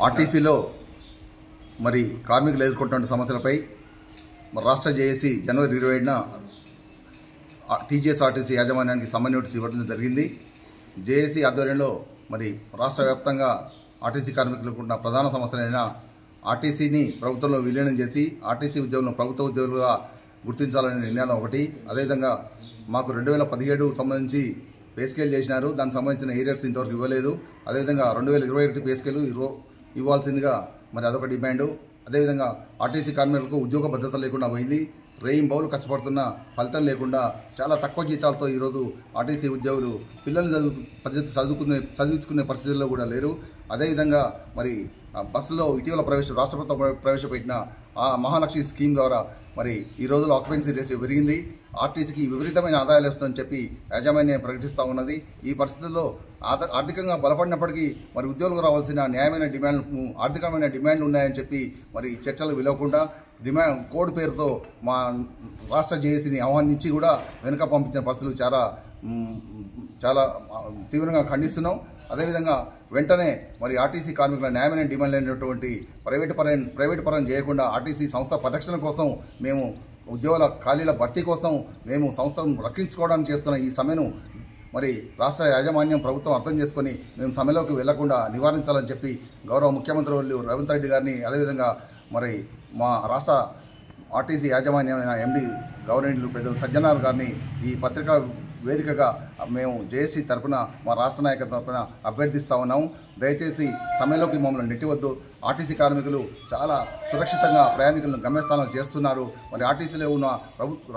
ఆర్టీసీలో మరి కార్మికులు ఎదుర్కొంటున్న సమస్యలపై రాష్ట్ర జేఏసీ జనవరి 27న టీజీఎస్ఆర్టీసీ యాజమాన్యానికి సమ్మన్ నోటీస్ ఇవ్వడం జరిగింది. జేఏసీ ఆధ్వర్యంలో మరి రాష్ట్ర వ్యాప్తంగా ఆర్టీసీ కార్మికులకు ఉన్న ప్రధాన సమస్యలైన ఆర్టీసీని ప్రభుత్వంలో విలీనం చేసి ఆర్టీసీ ఉద్యోగులను ప్రభుత్వ ఉద్యోగులుగా గుర్తించాలనే నిర్ణయం ఒకటి. అదేవిధంగా మాకు 2017 సంబంధించి పే స్కేల్ చేసినారు, దానికి సంబంధించిన ఏరియర్స్ ఇంతవరకు ఇవ్వలేదు. అదేవిధంగా 2021 పే స్కేలు ఇవ్వాల్సిందిగా మరి అదొక డిమాండు. అదేవిధంగా ఆర్టీసీ కార్మికులకు ఉద్యోగ భద్రత లేకుండా పోయింది. బౌలు కష్టపడుతున్న ఫలితం లేకుండా చాలా తక్కువ జీతాలతో ఈరోజు ఆర్టీసీ ఉద్యోగులు పిల్లల్ని చదివించుకునే పరిస్థితుల్లో కూడా లేరు. అదేవిధంగా మరి బస్సులో ఇటీవల రాష్ట్ర ప్రభుత్వం ప్రవేశపెట్టిన ఆ మహాలక్ష్మి స్కీమ్ ద్వారా మరి ఈ రోజులో ఆక్యుపెన్సీ రేషియో పెరిగింది. ఆర్టీసీకి విపరీతమైన ఆదాయాలు వస్తుందని చెప్పి యాజమాన్యం ప్రకటిస్తూ ఉన్నది. ఈ పరిస్థితుల్లో ఆర్థికంగా బలపడినప్పటికీ మరి ఉద్యోగులకు రావాల్సిన ఆర్థికమైన డిమాండ్లు ఉన్నాయని చెప్పి మరి చర్చలు విలవకుండా కోడ్ పేరుతో మా రాష్ట్ర జేఏసీని ఆహ్వానించి కూడా వెనుక పంపించిన పరిస్థితులు చాలా తీవ్రంగా ఖండిస్తున్నాం. అదేవిధంగా వెంటనే మరి ఆర్టీసీ కార్మికుల న్యాయమైన డిమాండ్ అయినటువంటి ప్రైవేటు పరం చేయకుండా ఆర్టీసీ సంస్థ పరిరక్షణ కోసం మేము ఉద్యోగుల ఖాళీల భర్తీ కోసం మేము సంస్థను రక్షించుకోవడానికి చేస్తున్న ఈ సమ్మెను మరి రాష్ట్ర యాజమాన్యం ప్రభుత్వం అర్థం చేసుకుని మేము సమ్మెలోకి వెళ్లకుండా నివారించాలని చెప్పి గౌరవ ముఖ్యమంత్రి రేవంత్ రెడ్డి గారిని, అదేవిధంగా మరి మా రాష్ట్ర ఆర్టీసీ యాజమాన్యమైన ఎండి గవర్నమెంట్ పెద్దలు సజ్జనార్ గారిని ఈ పత్రికా వేదికగా మేము జేఏసీ తరఫున మా రాష్ట్ర నాయకత్వం తరఫున అభ్యర్థిస్తూ ఉన్నాము. దయచేసి సమ్మెలోకి మమ్మల్ని నెట్టివద్దు. ఆర్టీసీ కార్మికులు చాలా సురక్షితంగా ప్రయాణికులను గమ్యస్థానాలు చేస్తున్నారు. మరి ఆర్టీసీలో ఉన్న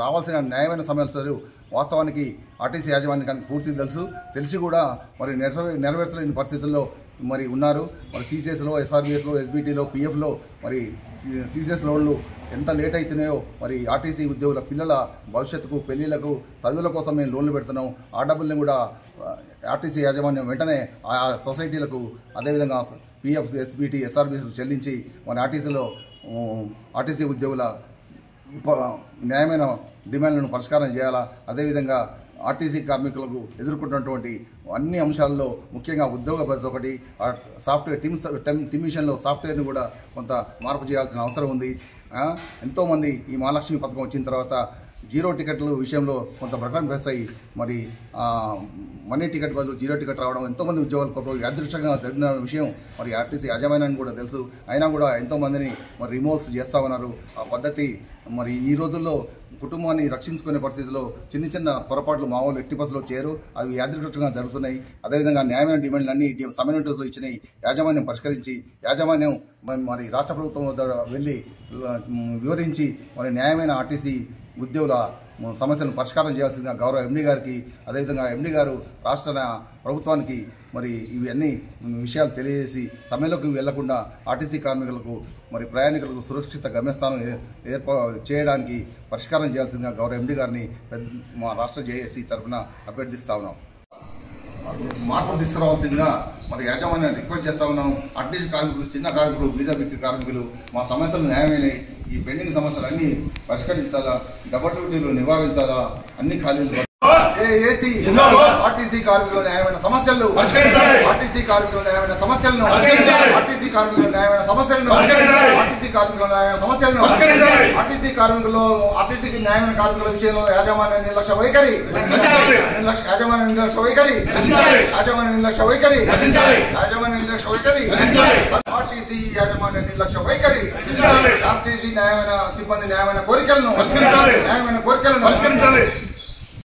రావాల్సిన న్యాయమైన సమస్యలు వాస్తవానికి ఆర్టీసీ యాజమాన్యానికి పూర్తి తెలిసి కూడా మరి నెరవేర్చలేని పరిస్థితుల్లో మరి ఉన్నారు. మరి సీసీఎస్లో, ఎస్ఆర్బీఎస్లో, ఎస్బీటీలో, పీఎఫ్లో మరి సీసీఎస్ లోన్లు ఎంత లేట్ అవుతున్నాయో మరి ఆర్టీసీ ఉద్యోగుల పిల్లల భవిష్యత్తుకు, పెళ్లిళ్లకు, చదువుల కోసం మేము లోన్లు పెడుతున్నాం. ఆ డబ్బుల్ని కూడా ఆర్టీసీ యాజమాన్యం వెంటనే ఆ సొసైటీలకు, అదేవిధంగా పీఎఫ్, ఎస్బీటీ, ఎస్ఆర్బీఎస్కు చెల్లించి మరి ఆర్టీసీ ఉద్యోగుల న్యాయమైన డిమాండ్లను పరిష్కారం చేయాలా. అదేవిధంగా ఆర్టీసీ కార్మికులకు ఎదుర్కొంటున్నటువంటి అన్ని అంశాల్లో ముఖ్యంగా ఉద్యోగ భద్రత ఒకటి, సాఫ్ట్వేర్ టిమిషన్లో సాఫ్ట్వేర్ని కూడా కొంత మార్పు చేయాల్సిన అవసరం ఉంది. ఎంతోమంది ఈ మహాలక్ష్మి పథకం వచ్చిన తర్వాత జీరో టికెట్ల విషయంలో కొంత ప్రకటన చేస్తాయి. మరి మనీ టికెట్ బదులు జీరో టికెట్ రావడం ఎంతోమంది ఉద్యోగులకు యాదృష్టంగా జరిగిన విషయం మరి ఆర్టీసీ యాజమాన్యానికి కూడా తెలుసు. అయినా కూడా ఎంతోమందిని మరి రిమూవల్స్ చేస్తూ ఉన్నారు. ఆ పద్ధతి మరి ఈ రోజుల్లో కుటుంబాన్ని రక్షించుకునే పరిస్థితిలో చిన్న పొరపాట్లు మామూలు ఎట్టి పద్ధతిలో చేయరు, అవి యాదృష్టంగా జరుగుతున్నాయి. అదేవిధంగా న్యాయమైన డిమాండ్లు అన్ని సమ్మె నోటీసులు ఇచ్చినాయి. యాజమాన్యం పరిష్కరించి యాజమాన్యం మరి రాష్ట్ర ప్రభుత్వం వద్ద వెళ్ళి వివరించి మరి న్యాయమైన ఆర్టీసీ ఉద్యోగుల సమస్యలను పరిష్కారం చేయాల్సిందిగా గౌరవ ఎండీ గారికి, అదేవిధంగా ఎండీ గారు రాష్ట్ర ప్రభుత్వానికి మరి ఇవన్నీ విషయాలు తెలియజేసి సమ్మెలోకి వెళ్లకుండా ఆర్టీసీ కార్మికులకు మరి ప్రయాణికులకు సురక్షిత గమ్యస్థానం చేయడానికి పరిష్కారం చేయాల్సిందిగా గౌరవ ఎండీ గారిని మా రాష్ట్ర జేఏసీ తరఫున అభ్యర్థిస్తా ఉన్నాం. మార్పు తీసుకురావాల్సిందిగా మరి యాజమాన్యాన్ని రిక్వెస్ట్ చేస్తా ఉన్నాం. ఆర్టీసీ కార్మికులు, చిన్న కార్మికులు, బీద కార్మికులు మా సమస్యలు న్యాయమైనవి. ఈ పెండింగ్ సమస్యలన్నీ పరిష్కరించాలా, డబుల్ డ్యూటీలు నివారించాలా, అన్ని ఖాళీలు ఆర్టీసీ కార్మికుల న్యాయమైన సమస్యలను ఆర్టీసీ కార్మికుల న్యాయమైన సమస్యలను ఆర్టీసీ కార్మికుల న్యాయమైన సమస్యలను ఆర్టీసీ కార్మికుల న్యాయమైన సమస్యలను ఆర్టీసీ కార్మికులు ఆర్టీసీకి న్యాయమైన కార్మికుల విషయంలో యాజమాన్య నిర్లక్ష్య వైఖరి యాజమాన్య నిర్లక్ష్య వైఖరి ఆర్టీసీ యాజమాన్య నిర్లక్ష్య వైఖరి ఆర్టీసీ న్యాయమైన సిబ్బంది న్యాయమైన కోరికలను